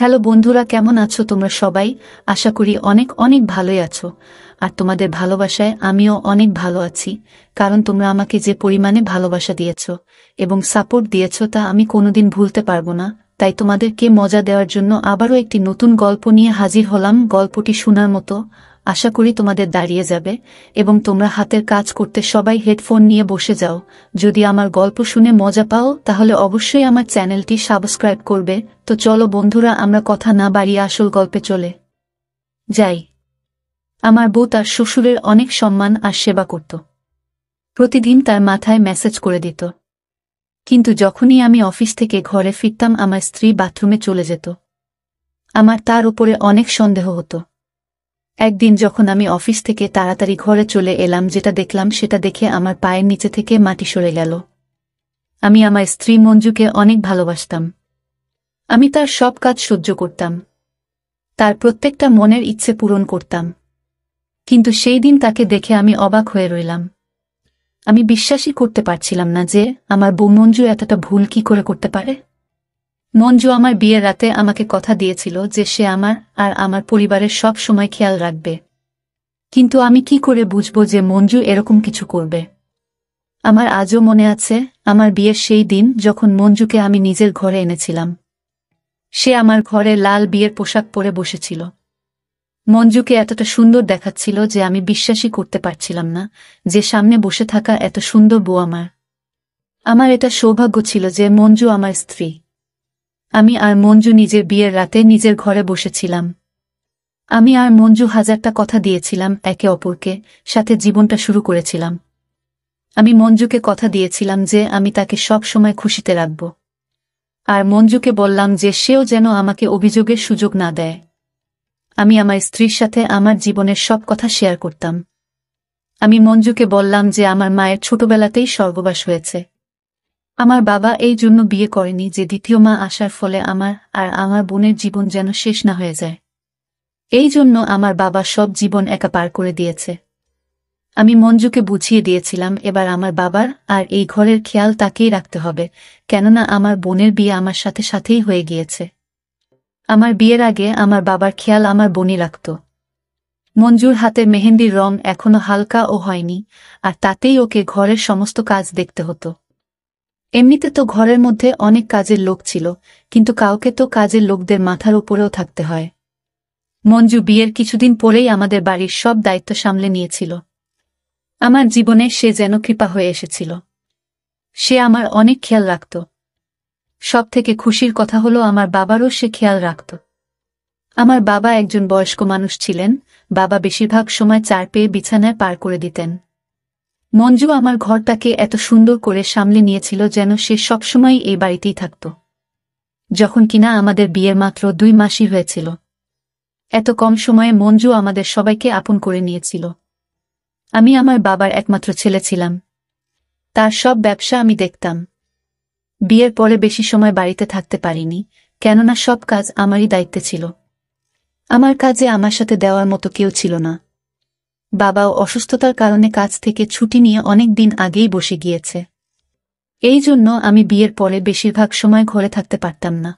Hello বন্ধুরা, কেমন আছো তোমরা সবাই? আশা করি অনেক অনেক ভালোই আছো। আর তোমাদের ভালোবাসায় আমিও অনেক ভালো আছি, কারণ তোমরা আমাকে যে পরিমাণে ভালোবাসা দিয়েছো এবং সাপোর্ট দিয়েছো তা আমি কোনোদিন ভুলতে পারবো না। তাই তোমাদেরকে মজা দেওয়ার জন্য আবারও একটি নতুন গল্প নিয়ে হাজির হলাম। গল্পটি শোনার মতো, আশা করি তোমাদের দাঁড়িয়ে যাবে এবং তোমরা হাতের কাজ করতে সবাই হেডফোন নিয়ে বসে যাও। যদি আমার গল্প শুনে মজা পাও তাহলে অবশ্যই আমার চ্যানেলটি সাবস্ক্রাইব করবে। তো চলো বন্ধুরা, আমরা কথা না বাড়িয়ে আসল গল্পে চলে যাই। আমার বউ তার শ্বশুরের অনেক সম্মান আর সেবা করত। প্রতিদিন তার মাথায় মেসেজ করে দিত, কিন্তু যখনই আমি অফিস থেকে ঘরে ফিরতাম আমার স্ত্রী বাথরুমে চলে যেত। আমার তার উপরে অনেক সন্দেহ হতো। একদিন যখন আমি অফিস থেকে তাড়াতাড়ি ঘরে চলে এলাম, যেটা দেখলাম সেটা দেখে আমার পায়ের নিচে থেকে মাটি সরে গেল। আমি আমার স্ত্রী মঞ্জুকে অনেক ভালোবাসতাম। আমি তার সব কাজ সহ্য করতাম, তার প্রত্যেকটা মনের ইচ্ছে পূরণ করতাম। কিন্তু সেই দিন তাকে দেখে আমি অবাক হয়ে রইলাম। আমি বিশ্বাসই করতে পারছিলাম না যে আমার বউ মঞ্জু এতটা ভুল কি করে করতে পারে। মঞ্জু আমার বিয়ের রাতে আমাকে কথা দিয়েছিল যে সে আমার আর আমার পরিবারের সব সময় খেয়াল রাখবে, কিন্তু আমি কি করে বুঝবো যে মঞ্জু এরকম কিছু করবে। আমার আজও মনে আছে আমার বিয়ের সেই দিন যখন মঞ্জুকে আমি নিজের ঘরে এনেছিলাম। সে আমার ঘরে লাল বিয়ের পোশাক পরে বসেছিল। মঞ্জুকে এতটা সুন্দর দেখাচ্ছিল যে আমি বিশ্বাসই করতে পারছিলাম না যে সামনে বসে থাকা এত সুন্দর বউ আমার। আমার এটা সৌভাগ্য ছিল যে মঞ্জু আমার স্ত্রী। আমি আর মঞ্জু নিজের বিয়ের রাতে নিজের ঘরে বসেছিলাম। আমি আর মঞ্জু হাজারটা কথা দিয়েছিলাম একে অপরকে, সাথে জীবনটা শুরু করেছিলাম। আমি মঞ্জুকে কথা দিয়েছিলাম যে আমি তাকে সব সময় খুশিতে রাখব, আর মঞ্জুকে বললাম যে সেও যেন আমাকে অভিযোগের সুযোগ না দেয়। আমি আমার স্ত্রীর সাথে আমার জীবনের সব কথা শেয়ার করতাম। আমি মঞ্জুকে বললাম যে আমার মায়ের ছোটবেলাতেই স্বর্গবাস হয়েছে। আমার বাবা এই জন্য বিয়ে করেনি যে দ্বিতীয় মা আসার ফলে আমার আর আমার বোনের জীবন যেন শেষ না হয়ে যায়। এই জন্য আমার বাবা সব জীবন একা পার করে দিয়েছে। আমি মঞ্জুকে বুঝিয়ে দিয়েছিলাম এবার আমার বাবার আর এই ঘরের খেয়াল তাকেই রাখতে হবে, কেননা আমার বোনের বিয়ে আমার সাথে সাথেই হয়ে গিয়েছে। আমার বিয়ের আগে আমার বাবার খেয়াল আমার বোনই রাখত। মঞ্জুর হাতের মেহেন্দির রং এখনো হালকা ও হয়নি, আর তাতেই ওকে ঘরের সমস্ত কাজ দেখতে হতো। এমনিতে তো ঘরের মধ্যে অনেক কাজের লোক ছিল, কিন্তু কাউকে তো কাজের লোকদের মাথার উপরেও থাকতে হয়। মঞ্জু বিয়ের কিছুদিন পরেই আমাদের বাড়ির সব দায়িত্ব সামলে নিয়েছিল। আমার জীবনে সে যেন কৃপা হয়ে এসেছিল। সে আমার অনেক খেয়াল রাখত। সব থেকে খুশির কথা হলো আমার বাবারও সে খেয়াল রাখত। আমার বাবা একজন বয়স্ক মানুষ ছিলেন। বাবা বেশিরভাগ সময় চার পেয়ে বিছানায় পার করে দিতেন। মঞ্জু আমার ঘরটাকে এত সুন্দর করে সামলে নিয়েছিল যেন সে সবসময় এই বাড়িতেই থাকত। যখন কিনা আমাদের বিয়ের মাত্র 2 মাসই হয়েছিল, এত কম সময়ে মঞ্জু আমাদের সবাইকে আপন করে নিয়েছিল। আমি আমার বাবার একমাত্র ছেলে ছিলাম। তার সব ব্যবসা আমি দেখতাম। বিয়ের পরে বেশি সময় বাড়িতে থাকতে পারিনি, কেননা সব কাজ আমারই দায়িত্বে ছিল। আমার কাজে আমার সাথে দেওয়ার মতো কেউ ছিল না। বাবাও অসুস্থতার কারণে কাজ থেকে ছুটি নিয়ে অনেক দিন আগেই বসে গিয়েছে। এই জন্য আমি বিয়ের পরে বেশিরভাগ সময় ঘরে থাকতে পারতাম না।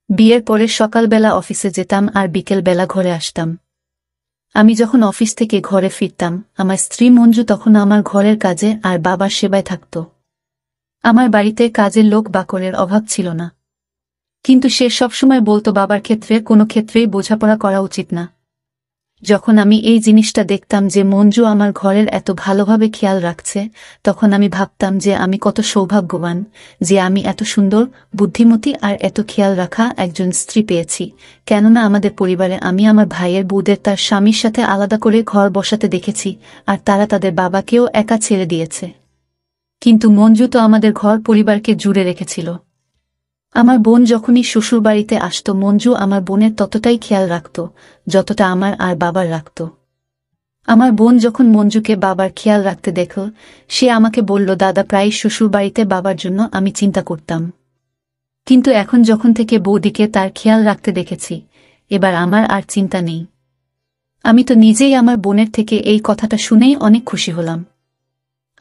বিয়ের পরে সকালবেলা অফিসে যেতাম আর বিকেলবেলা ঘরে আসতাম। আমি যখন অফিস থেকে ঘরে ফিরতাম আমার স্ত্রী মঞ্জু তখন আমার ঘরের কাজে আর বাবার সেবায় থাকত। আমার বাড়িতে কাজের লোক বাকরের অভাব ছিল না, কিন্তু সে সবসময় বলতো বাবার ক্ষেত্রে কোনো ক্ষেত্রেই বোঝাপড়া করা উচিত না। যখন আমি এই জিনিসটা দেখতাম যে মঞ্জু আমার ঘরের এত ভালোভাবে খেয়াল রাখছে, তখন আমি ভাবতাম যে আমি কত সৌভাগ্যবান যে আমি এত সুন্দর, বুদ্ধিমতী আর এত খেয়াল রাখা একজন স্ত্রী পেয়েছি। কেননা আমাদের পরিবারে আমি আমার ভাইয়ের বউদের তার স্বামীর সাথে আলাদা করে ঘর বসাতে দেখেছি, আর তারা তাদের বাবাকেও একা ছেড়ে দিয়েছে। কিন্তু মঞ্জু তো আমাদের ঘর পরিবারকে জুড়ে রেখেছিল। আমার বোন যখনই শ্বশুরবাড়িতে আসত মঞ্জু আমার বোনের ততটাই খেয়াল রাখত যতটা আমার আর বাবার রাখত। আমার বোন যখন মঞ্জুকে বাবার খেয়াল রাখতে দেখল, সে আমাকে বলল, দাদা প্রায় শ্বশুরবাড়িতে বাবার জন্য আমি চিন্তা করতাম, কিন্তু এখন যখন থেকে বৌদিকে তার খেয়াল রাখতে দেখেছি, এবার আমার আর চিন্তা নেই। আমি তো নিজেই আমার বোনের থেকে এই কথাটা শুনেই অনেক খুশি হলাম।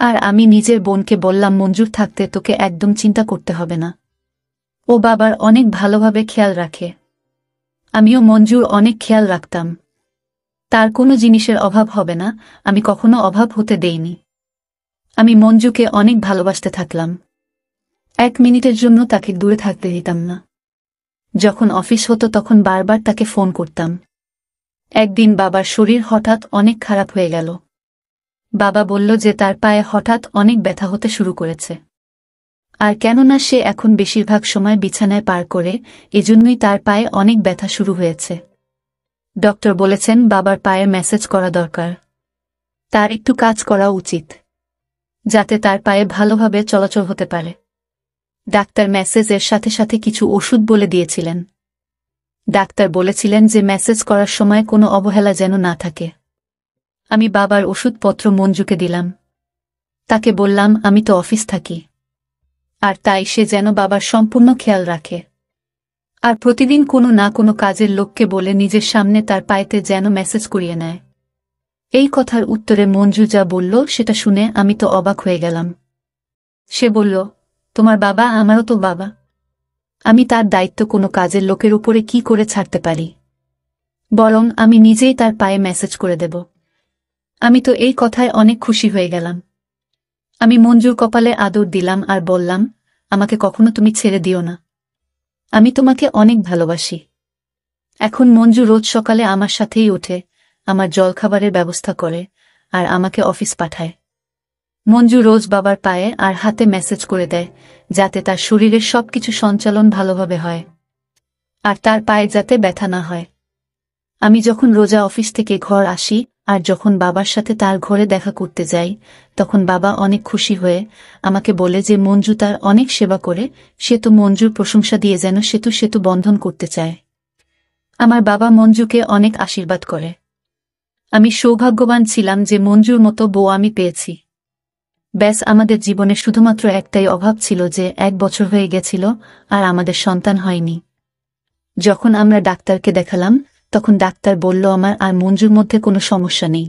আর আমি নিজের বোনকে বললাম, মঞ্জুর থাকতে তোকে একদম চিন্তা করতে হবে না, ও বাবার অনেক ভালোভাবে খেয়াল রাখে। আমিও মঞ্জুর অনেক খেয়াল রাখতাম। তার কোনো জিনিসের অভাব হবে না, আমি কখনো অভাব হতে দেইনি। আমি মঞ্জুকে অনেক ভালোবাসতে থাকলাম। 1 মিনিটের জন্য তাকে দূরে থাকতে দিতাম না। যখন অফিস হতো তখন বারবার তাকে ফোন করতাম। একদিন বাবার শরীর হঠাৎ অনেক খারাপ হয়ে গেল। বাবা বলল যে তার পায়ে হঠাৎ অনেক ব্যথা হতে শুরু করেছে। আর কেননা সে এখন বেশিরভাগ সময় বিছানায় পার করে, এজন্যই তার পায়ে অনেক ব্যথা শুরু হয়েছে। ডক্টর বলেছেন বাবার পায়ে ম্যাসেজ করা দরকার। তার একটু কাজ করা উচিত, যাতে তার পায়ে ভালোভাবে চলাচল হতে পারে। ডাক্তার ম্যাসেজের সাথে সাথে কিছু ওষুধ বলে দিয়েছিলেন। ডাক্তার বলেছিলেন যে ম্যাসেজ করার সময় কোনো অবহেলা যেন না থাকে। আমি বাবার ওষুধপত্র মঞ্জুকে দিলাম। তাকে বললাম আমি তো অফিস থাকি, আর তাই সে যেন বাবার সম্পূর্ণ খেয়াল রাখে। আর প্রতিদিন কোনো না কোনো কাজের লোককে বলে নিজের সামনে তার পায়েতে যেন মেসেজ করিয়ে নেয়। এই কথার উত্তরে মঞ্জু যা বলল সেটা শুনে আমি তো অবাক হয়ে গেলাম। সে বলল, তোমার বাবা আমারও তো বাবা। আমি তার দায়িত্ব কোনো কাজের লোকের উপরে কি করে ছাড়তে পারি? বরং আমি নিজেই তার পায়ে মেসেজ করে দেব। আমি তো এই কথায় অনেক খুশি হয়ে গেলাম। আমি মঞ্জুর কপালে আদর দিলাম আর বললাম, আমাকে কখনো তুমি ছেড়ে দিও না। আমি তোমাকে অনেক ভালোবাসি। এখন মঞ্জু রোজ সকালে আমার সাথেই ওঠে, আমার জলখাবারের ব্যবস্থা করে, আর আমাকে অফিস পাঠায়। মঞ্জু রোজ বাবার পায়ে আর হাতে মেসেজ করে দেয়, যাতে তার শরীরের সবকিছু সঞ্চালন ভালোভাবে হয়, আর তার পায়ে যাতে ব্যথা না হয়। আমি যখন রোজা অফিস থেকে ঘর আসি আর যখন বাবার সাথে তার ঘরে দেখা করতে যাই, তখন বাবা অনেক খুশি হয়ে আমাকে বলে যে মঞ্জু তার অনেক সেবা করে, সে তো মঞ্জুর প্রশংসা দিয়ে যেন সেতু সেতু বন্ধন করতে চায়। আমার বাবা মঞ্জুকে অনেক আশীর্বাদ করে। আমি সৌভাগ্যবান ছিলাম যে মঞ্জুর মতো বউ আমি পেয়েছি। ব্যাস, আমাদের জীবনে শুধুমাত্র একটাই অভাব ছিল যে 1 বছর হয়ে গেছিল আর আমাদের সন্তান হয়নি। যখন আমরা ডাক্তারকে দেখালাম, তখন ডাক্তার বলল আমার আর মঞ্জুর মধ্যে কোনো সমস্যা নেই।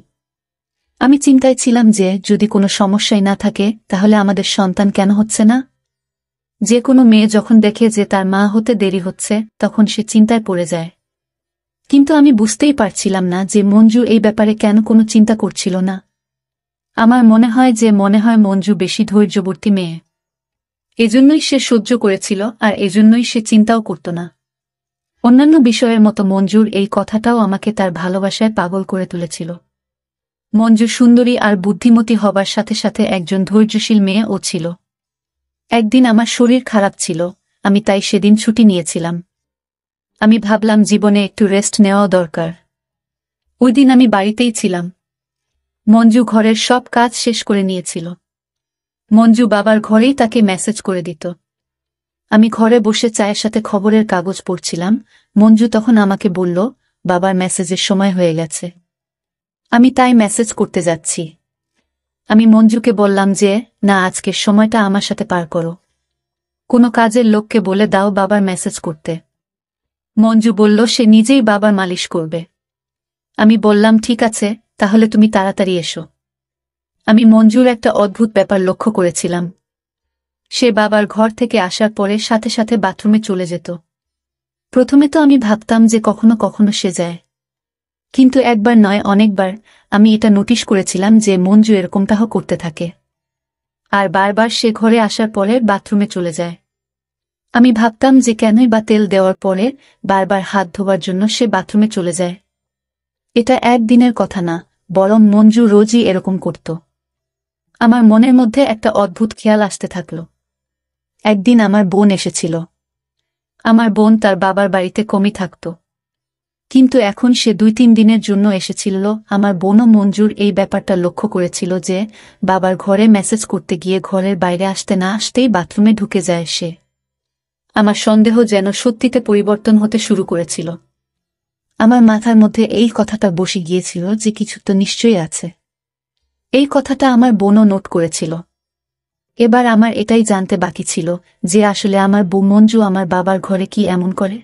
আমি চিন্তায় ছিলাম যে যদি কোনো সমস্যাই না থাকে তাহলে আমাদের সন্তান কেন হচ্ছে না। যে কোনো মেয়ে যখন দেখে যে তার মা হতে দেরি হচ্ছে তখন সে চিন্তায় পড়ে যায়। কিন্তু আমি বুঝতেই পারছিলাম না যে মঞ্জু এই ব্যাপারে কেন কোনো চিন্তা করছিল না। আমার মনে হয় মঞ্জু বেশি ধৈর্যবর্তী মেয়ে। এজন্যই সে সহ্য করেছিল আর এজন্যই সে চিন্তাও করত না। অন্যান্য বিষয়ের মতো মঞ্জুর এই কথাটাও আমাকে তার ভালোবাসায় পাগল করে তুলেছিল। মঞ্জু সুন্দরী আর বুদ্ধিমতী হবার সাথে সাথে একজন ধৈর্যশীল মেয়েও ছিল। একদিন আমার শরীর খারাপ ছিল, আমি তাই সেদিন ছুটি নিয়েছিলাম। আমি ভাবলাম জীবনে একটু রেস্ট নেওয়া দরকার। ওই দিন আমি বাড়িতেই ছিলাম। মঞ্জু ঘরের সব কাজ শেষ করে নিয়েছিল। মঞ্জু বাবার ঘরেই তাকে মেসেজ করে দিত। আমি ঘরে বসে চায়ের সাথে খবরের কাগজ পড়ছিলাম। মঞ্জু তখন আমাকে বলল, বাবার মেসেজের সময় হয়ে গেছে। আমি তাই মেসেজ করতে যাচ্ছি। আমি মঞ্জুকে বললাম যে, না, আজকের সময়টা আমার সাথে পার করো। কোনো কাজের লোককে বলে দাও বাবার মেসেজ করতে। মঞ্জু বলল সে নিজেই বাবার মালিশ করবে। আমি বললাম ঠিক আছে, তাহলে তুমি তাড়াতাড়ি এসো। আমি মঞ্জুর একটা অদ্ভুত ব্যাপার লক্ষ্য করেছিলাম। সে বাবার ঘর থেকে আসার পরে সাথে সাথে বাথরুমে চলে যেত। প্রথমে তো আমি ভাবতাম যে কখনো কখনো সে যায়, কিন্তু একবার নয় অনেকবার আমি এটা নোটিশ করেছিলাম যে মঞ্জু এরকমটাও করতে থাকে। আর বারবার সে ঘরে আসার পরে বাথরুমে চলে যায়। আমি ভাবতাম যে কেনই বা তেল দেওয়ার পরে বারবার হাত ধোবার জন্য সে বাথরুমে চলে যায়। এটা একদিনের কথা না, বরং মঞ্জু রোজই এরকম করত। আমার মনের মধ্যে একটা অদ্ভুত খেয়াল আসতে থাকল। একদিন আমার বোন এসেছিল। আমার বোন তার বাবার বাড়িতে কমই থাকত, কিন্তু এখন সে 2-3 দিনের জন্য এসেছিল। আমার বোনও মঞ্জুর এই ব্যাপারটা লক্ষ্য করেছিল যে বাবার ঘরে মেসেজ করতে গিয়ে ঘরের বাইরে আসতে না আসতেই বাথরুমে ঢুকে যায় সে। আমার সন্দেহ যেন সত্যিতে পরিবর্তন হতে শুরু করেছিল। আমার মাথার মধ্যে এই কথাটা বসে গিয়েছিল যে কিছু তো নিশ্চয়ই আছে। এই কথাটা আমার বোনও নোট করেছিল। এবার আমার এটাই জানতে বাকি ছিল যে আসলে আমার বউ মঞ্জু আমার বাবার ঘরে কি এমন করে।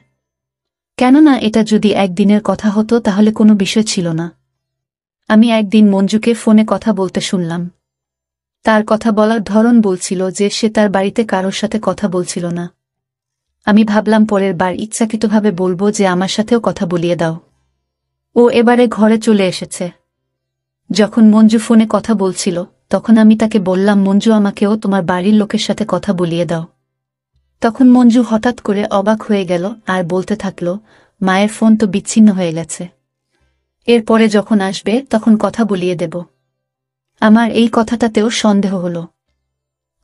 কেননা এটা যদি একদিনের কথা হতো তাহলে কোনো বিষয় ছিল না। আমি একদিন মঞ্জুকে ফোনে কথা বলতে শুনলাম। তার কথা বলার ধরন বলছিল যে সে তার বাড়িতে কারোর সাথে কথা বলছিল না। আমি ভাবলাম পরের বার ইচ্ছাকৃতভাবে বলবো যে আমার সাথেও কথা বলিয়ে দাও। ও এবারে ঘরে চলে এসেছে। যখন মঞ্জু ফোনে কথা বলছিল তখন আমি তাকে বললাম, মঞ্জু, আমাকেও তোমার বাড়ির লোকের সাথে কথা বলিয়ে দাও। তখন মঞ্জু হঠাৎ করে অবাক হয়ে গেল আর বলতে থাকল, মায়ের ফোন তো বিচ্ছিন্ন হয়ে গেছে। এরপরে যখন আসবে তখন কথা বলিয়ে দেব। আমার এই কথাটাতেও সন্দেহ হল।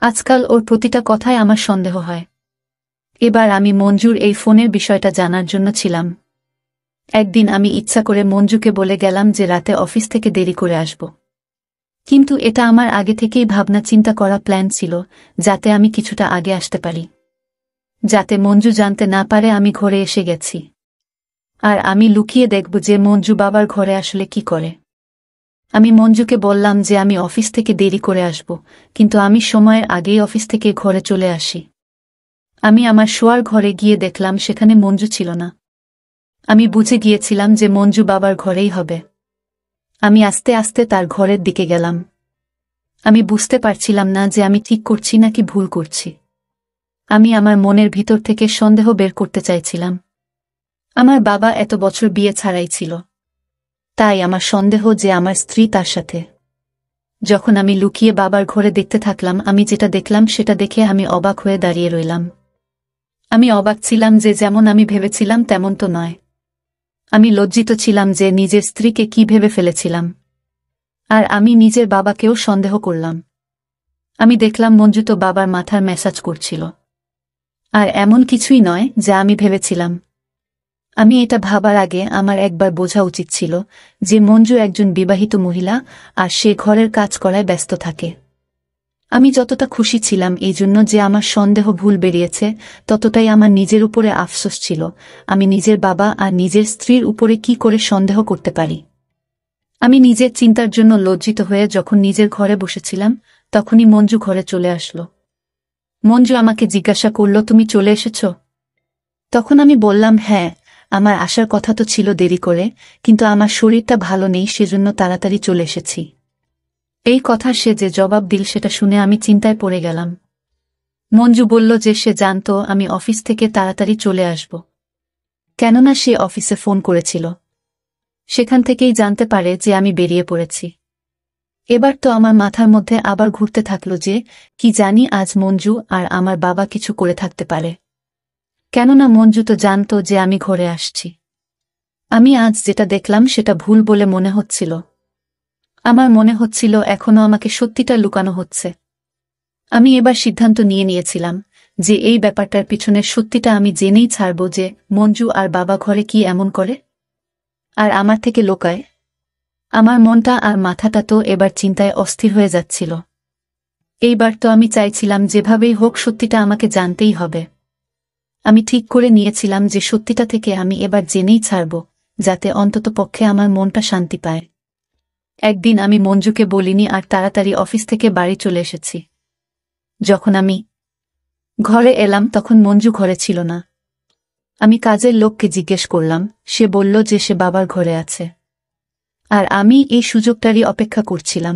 আজকাল ওর প্রতিটা কথায় আমার সন্দেহ হয়। এবার আমি মঞ্জুর এই ফোনের বিষয়টা জানার জন্য ছিলাম। একদিন আমি ইচ্ছা করে মঞ্জুকে বলে গেলাম যে রাতে অফিস থেকে দেরি করে আসব। কিন্তু এটা আমার আগে থেকেই ভাবনা চিন্তা করা প্ল্যান ছিল, যাতে আমি কিছুটা আগে আসতে পারি, যাতে মঞ্জু জানতে না পারে আমি ঘরে এসে গেছি। আর আমি লুকিয়ে দেখব যে মঞ্জু বাবার ঘরে আসলে কি করে। আমি মঞ্জুকে বললাম যে আমি অফিস থেকে দেরি করে আসব, কিন্তু আমি সময়ের আগেই অফিস থেকে ঘরে চলে আসি। আমি আমার শোয়ার ঘরে গিয়ে দেখলাম সেখানে মঞ্জু ছিল না। আমি বুঝে গিয়েছিলাম যে মঞ্জু বাবার ঘরেই হবে। আমি আস্তে আস্তে তার ঘরের দিকে গেলাম। আমি বুঝতে পারছিলাম না যে আমি ঠিক করছি নাকি ভুল করছি। আমি আমার মনের ভিতর থেকে সন্দেহ বের করতে চাইছিলাম। আমার বাবা এত বছর বিয়ে ছাড়াই ছিল, তাই আমার সন্দেহ যে আমার স্ত্রী তার সাথে। যখন আমি লুকিয়ে বাবার ঘরে দেখতে থাকলাম, আমি যেটা দেখলাম সেটা দেখে আমি অবাক হয়ে দাঁড়িয়ে রইলাম। আমি অবাক ছিলাম যে যেমন আমি ভেবেছিলাম তেমন তো নয়। আমি লজ্জিত ছিলাম যে নিজের স্ত্রীকে কি ভেবে ফেলেছিলাম। আর আমি নিজের বাবাকেও সন্দেহ করলাম। আমি দেখলাম মঞ্জু তো বাবার মাথার ম্যাসাজ করছিল। আর এমন কিছুই নয় যা আমি ভেবেছিলাম। আমি এটা ভাবার আগে আমার একবার বোঝা উচিত ছিল যে মঞ্জু একজন বিবাহিত মহিলা আর সে ঘরের কাজ করায় ব্যস্ত থাকে। আমি যতটা খুশি ছিলাম এই জন্য যে আমার সন্দেহ ভুল বেরিয়েছে, ততটাই আমার নিজের উপরে আফসোস ছিল। আমি নিজের বাবা আর নিজের স্ত্রীর উপরে কি করে সন্দেহ করতে পারি। আমি নিজের চিন্তার জন্য লজ্জিত হয়ে যখন নিজের ঘরে বসেছিলাম, তখনই মঞ্জু ঘরে চলে আসলো। মঞ্জু আমাকে জিজ্ঞাসা করল, তুমি চলে এসেছ? তখন আমি বললাম, হ্যাঁ, আমার আসার কথা তো ছিল দেরি করে, কিন্তু আমার শরীরটা ভালো নেই, সেজন্য তাড়াতাড়ি চলে এসেছি। এই কথা সে যে জবাব দিল সেটা শুনে আমি চিন্তায় পড়ে গেলাম। মঞ্জু বলল যে সে জানত আমি অফিস থেকে তাড়াতাড়ি চলে আসব, কেননা সে অফিসে ফোন করেছিল। সেখান থেকেই জানতে পারে যে আমি বেরিয়ে পড়েছি। এবার তো আমার মাথার মধ্যে আবার ঘুরতে থাকলো যে কি জানি আজ মঞ্জু আর আমার বাবা কিছু করে থাকতে পারে, কেননা মঞ্জু তো জানত যে আমি ঘরে আসছি। আমি আজ যেটা দেখলাম সেটা ভুল বলে মনে হচ্ছিল। আমার মনে হচ্ছিল এখনো আমাকে সত্যিটা লুকানো হচ্ছে। আমি এবার সিদ্ধান্ত নিয়েছিলাম যে এই ব্যাপারটার পিছনের সত্যিটা আমি জেনেই ছাড়ব যে মঞ্জু আর বাবা ঘরে কি এমন করে আর আমার থেকে লোকায়। আমার মনটা আর মাথাটা তো এবার চিন্তায় অস্থির হয়ে যাচ্ছিল। এইবার তো আমি চাইছিলাম যেভাবেই হোক সত্যিটা আমাকে জানতেই হবে। আমি ঠিক করে নিয়েছিলাম যে সত্যিটা থেকে আমি এবার জেনেই ছাড়ব, যাতে অন্তত পক্ষে আমার মনটা শান্তি পায়। একদিন আমি মঞ্জুকে বলিনি আর তাড়াতাড়ি অফিস থেকে বাড়ি চলে এসেছি। যখন আমি ঘরে এলাম তখন মঞ্জু ঘরে ছিল না। আমি কাজের লোককে জিজ্ঞেস করলাম, সে বলল যে সে বাবার ঘরে আছে। আর আমি এই সুযোগটারই অপেক্ষা করছিলাম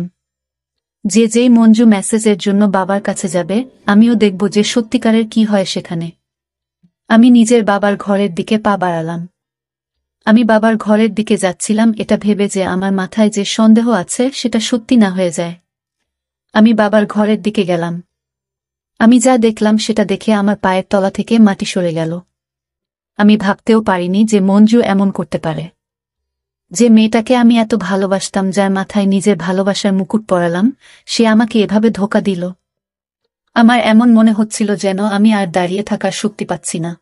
যে যেই মঞ্জু মেসেজের জন্য বাবার কাছে যাবে, আমিও দেখব যে সত্যিকারের কি হয় সেখানে। আমি নিজের বাবার ঘরের দিকে পা বাড়ালাম। আমি বাবার ঘরের দিকে যাচ্ছিলাম এটা ভেবে যে আমার মাথায় যে সন্দেহ আছে সেটা সত্যি না হয়ে যায়। আমি বাবার ঘরের দিকে গেলাম। আমি যা দেখলাম সেটা দেখে আমার পায়ের তলা থেকে মাটি সরে গেল। আমি ভাবতেও পারিনি যে মঞ্জু এমন করতে পারে। যে মেয়েটাকে আমি এত ভালোবাসতাম, যার মাথায় নিজের ভালোবাসার মুকুট পরালাম, সে আমাকে এভাবে ধোঁকা দিল। আমার এমন মনে হচ্ছিল যেন আমি আর দাঁড়িয়ে থাকার শক্তি পাচ্ছি না।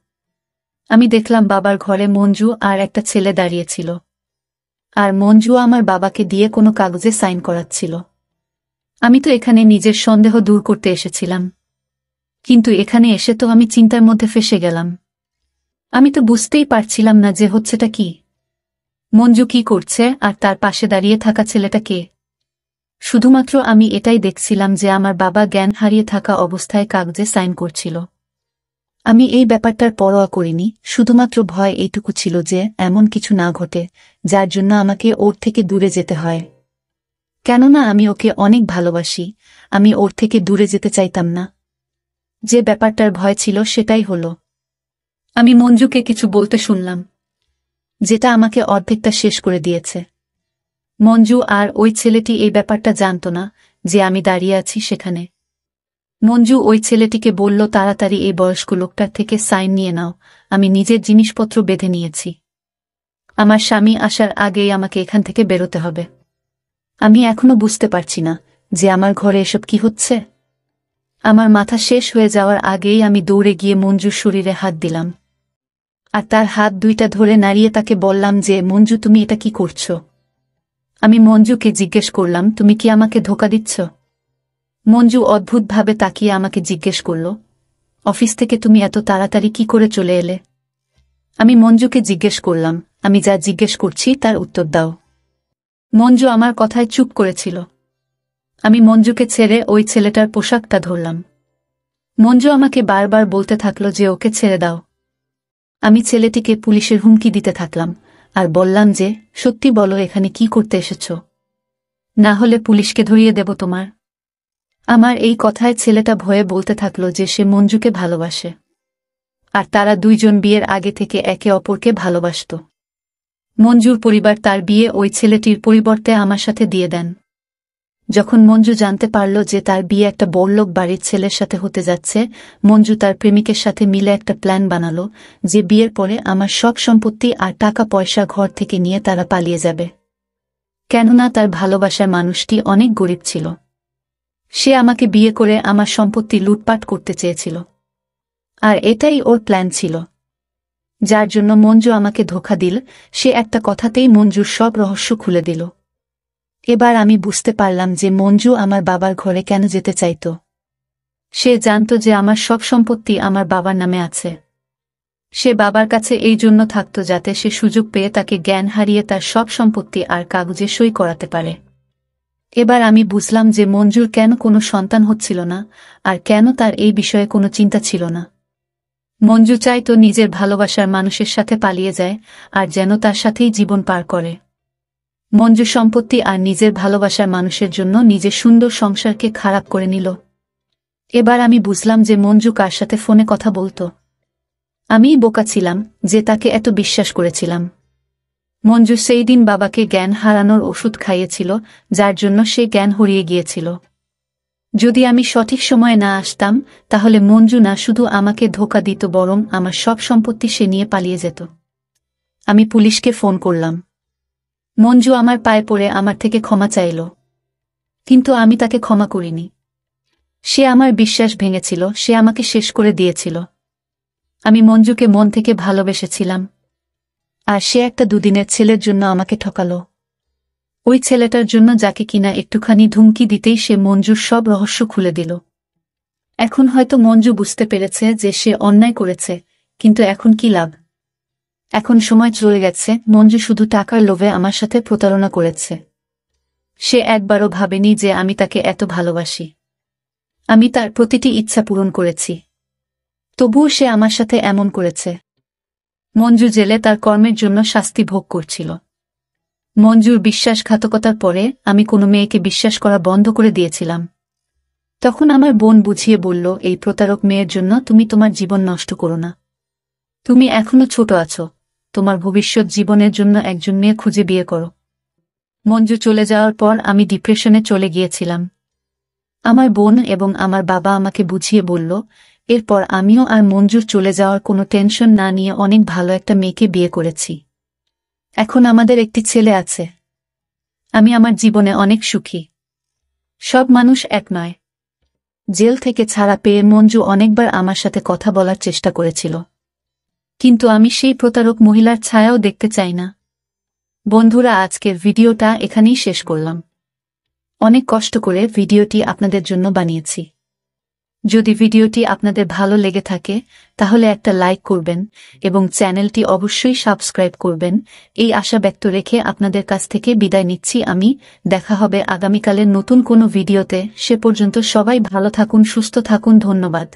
আমি দেখলাম বাবার ঘরে মঞ্জু আর একটা ছেলে দাঁড়িয়েছিল। আর মঞ্জু আমার বাবাকে দিয়ে কোনো কাগজে সাইন করাচ্ছিল। আমি তো এখানে নিজের সন্দেহ দূর করতে এসেছিলাম, কিন্তু এখানে এসে তো আমি চিন্তার মধ্যে ফেঁসে গেলাম। আমি তো বুঝতেই পারছিলাম না যে হচ্ছেটা কি। মঞ্জু কি করছে আর তার পাশে দাঁড়িয়ে থাকা ছেলেটা কে? শুধুমাত্র আমি এটাই দেখছিলাম যে আমার বাবা জ্ঞান হারিয়ে থাকা অবস্থায় কাগজে সাইন করছিল। আমি এই ব্যাপারটার পরোয়া করিনি, শুধুমাত্র ভয় এইটুকু ছিল যে এমন কিছু না ঘটে যার জন্য আমাকে ওর থেকে দূরে যেতে হয়। কেননা আমি ওকে অনেক ভালোবাসি, আমি ওর থেকে দূরে যেতে চাইতাম না। যে ব্যাপারটার ভয় ছিল সেটাই হলো। আমি মঞ্জুকে কিছু বলতে শুনলাম, যেটা আমাকে অর্ধেকটা শেষ করে দিয়েছে। মঞ্জু আর ওই ছেলেটি এই ব্যাপারটা জানত না যে আমি দাঁড়িয়ে আছি সেখানে। মঞ্জু ওই ছেলেটিকে বলল, তাড়াতাড়ি এই বয়স্ক লোকটার থেকে সাইন নিয়ে নাও, আমি নিজের জিনিসপত্র বেঁধে নিয়েছি। আমার স্বামী আসার আগেই আমাকে এখান থেকে বেরোতে হবে। আমি এখনো বুঝতে পারছি না যে আমার ঘরে এসব কি হচ্ছে। আমার মাথা শেষ হয়ে যাওয়ার আগেই আমি দৌড়ে গিয়ে মঞ্জুর শরীরে হাত দিলাম, আর তার হাত দুইটা ধরে নাড়িয়ে তাকে বললাম যে, মঞ্জু তুমি এটা কি করছো? আমি মঞ্জুকে জিজ্ঞেস করলাম, তুমি কি আমাকে ধোঁকা দিচ্ছ? মঞ্জু অদ্ভুতভাবে তাকিয়ে আমাকে জিজ্ঞেস করল, অফিস থেকে তুমি এত তাড়াতাড়ি কি করে চলে এলে? আমি মঞ্জুকে জিজ্ঞেস করলাম, আমি যা জিজ্ঞেস করছি তার উত্তর দাও। মঞ্জু আমার কথায় চুপ করেছিল। আমি মঞ্জুকে ছেড়ে ওই ছেলেটার পোশাকটা ধরলাম। মঞ্জু আমাকে বারবার বলতে থাকলো যে ওকে ছেড়ে দাও। আমি ছেলেটিকে পুলিশের হুমকি দিতে থাকলাম আর বললাম যে, সত্যি বলো এখানে কি করতে এসেছ, না হলে পুলিশকে ধরিয়ে দেব তোমার। আমার এই কথায় ছেলেটা ভয়ে বলতে থাকলো যে সে মঞ্জুকে ভালোবাসে, আর তারা দুইজন বিয়ের আগে থেকে একে অপরকে ভালোবাসত। মঞ্জুর পরিবার তার বিয়ে ওই ছেলেটির পরিবর্তে আমার সাথে দিয়ে দেন। যখন মঞ্জু জানতে পারল যে তার বিয়ে একটা বড়লোক বাড়ির ছেলের সাথে হতে যাচ্ছে, মঞ্জু তার প্রেমিকের সাথে মিলে একটা প্ল্যান বানালো যে বিয়ের পরে আমার সব সম্পত্তি আর টাকা পয়সা ঘর থেকে নিয়ে তারা পালিয়ে যাবে। কেননা তার ভালোবাসার মানুষটি অনেক গরিব ছিল। সে আমাকে বিয়ে করে আমার সম্পত্তি লুটপাট করতে চেয়েছিল, আর এটাই ওর প্ল্যান ছিল। যার জন্য মঞ্জু আমাকে ধোঁকা দিল। সে একটা কথাতেই মঞ্জুর সব রহস্য খুলে দিল। এবার আমি বুঝতে পারলাম যে মঞ্জু আমার বাবার ঘরে কেন যেতে চাইত। সে জানত যে আমার সব সম্পত্তি আমার বাবার নামে আছে। সে বাবার কাছে এই জন্য থাকত যাতে সে সুযোগ পেয়ে তাকে জ্ঞান হারিয়ে তার সব সম্পত্তি আর কাগজে সই করাতে পারে। এবার আমি বুঝলাম যে মঞ্জুর কেন কোনো সন্তান হচ্ছিল না, আর কেন তার এই বিষয়ে কোনো চিন্তা ছিল না। মঞ্জু চাইতো নিজের ভালোবাসার মানুষের সাথে পালিয়ে যায়, আর যেন তার সাথেই জীবন পার করে। মঞ্জু সম্পত্তি আর নিজের ভালোবাসার মানুষের জন্য নিজের সুন্দর সংসারকে খারাপ করে নিল। এবার আমি বুঝলাম যে মঞ্জু কার সাথে ফোনে কথা বলতো। আমিই বোকা ছিলাম যে তাকে এত বিশ্বাস করেছিলাম। মঞ্জু সেই দিন বাবাকে জ্ঞান হারানোর ওষুধ খাইয়েছিল, যার জন্য সে জ্ঞান হারিয়ে গিয়েছিল। যদি আমি সঠিক সময়ে না আসতাম, তাহলে মঞ্জু না শুধু আমাকে ধোঁকা দিত, বরং আমার সব সম্পত্তি সে নিয়ে পালিয়ে যেত। আমি পুলিশকে ফোন করলাম। মঞ্জু আমার পায়ে পড়ে আমার থেকে ক্ষমা চাইল, কিন্তু আমি তাকে ক্ষমা করিনি। সে আমার বিশ্বাস ভেঙেছিল, সে আমাকে শেষ করে দিয়েছিল। আমি মঞ্জুকে মন থেকে ভালোবেসেছিলাম, আর সে একটা দুদিনের ছেলের জন্য আমাকে ঠকালো। ওই ছেলেটার জন্য যাকে কিনা একটুখানি ধুমকি দিতেই সে মঞ্জুর সব রহস্য খুলে দিল। এখন হয়তো মঞ্জু বুঝতে পেরেছে যে সে অন্যায় করেছে, কিন্তু এখন কি লাভ? এখন সময় চলে গেছে। মঞ্জু শুধু টাকার লোভে আমার সাথে প্রতারণা করেছে। সে একবারও ভাবেনি যে আমি তাকে এত ভালোবাসি। আমি তার প্রতিটি ইচ্ছা পূরণ করেছি, তবুও সে আমার সাথে এমন করেছে। মঞ্জু জেলে তার কর্মের জন্য শাস্তি ভোগ করছিল। মঞ্জুর বিশ্বাসঘাতকতার পরে আমি কোনো মেয়েকে বিশ্বাস করা বন্ধ করে দিয়েছিলাম। তখন আমার বোন বুঝিয়ে বলল, এই প্রতারক মেয়ের জন্য তুমি তোমার জীবন নষ্ট করো না। তুমি এখনো ছোট আছো, তোমার ভবিষ্যৎ জীবনের জন্য একজন মেয়ে খুঁজে বিয়ে করো। মঞ্জু চলে যাওয়ার পর আমি ডিপ্রেশনে চলে গিয়েছিলাম। আমার বোন এবং আমার বাবা আমাকে বুঝিয়ে বলল, এরপর আমিও আর মঞ্জুর চলে যাওয়ার কোনো টেনশন না নিয়ে অনেক ভালো একটা মেয়েকে বিয়ে করেছি। এখন আমাদের একটি ছেলে আছে। আমি আমার জীবনে অনেক সুখী। সব মানুষ এক নয়। জেল থেকে ছাড়া পেয়ে মঞ্জু অনেকবার আমার সাথে কথা বলার চেষ্টা করেছিল, কিন্তু আমি সেই প্রতারক মহিলার ছায়াও দেখতে চাই না। বন্ধুরা, আজকের ভিডিওটা এখানেই শেষ করলাম। অনেক কষ্ট করে ভিডিওটি আপনাদের জন্য বানিয়েছি। যদি ভিডিওটি আপনাদের ভালো লেগে থাকে তাহলে একটা লাইক করবেন এবং চ্যানেলটি অবশ্যই সাবস্ক্রাইব করবেন। এই আশা ব্যক্ত রেখে আপনাদের কাছ থেকে বিদায় নিচ্ছি আমি। দেখা হবে আগামীকালের নতুন কোনো ভিডিওতে। সে পর্যন্ত সবাই ভালো থাকুন, সুস্থ থাকুন। ধন্যবাদ।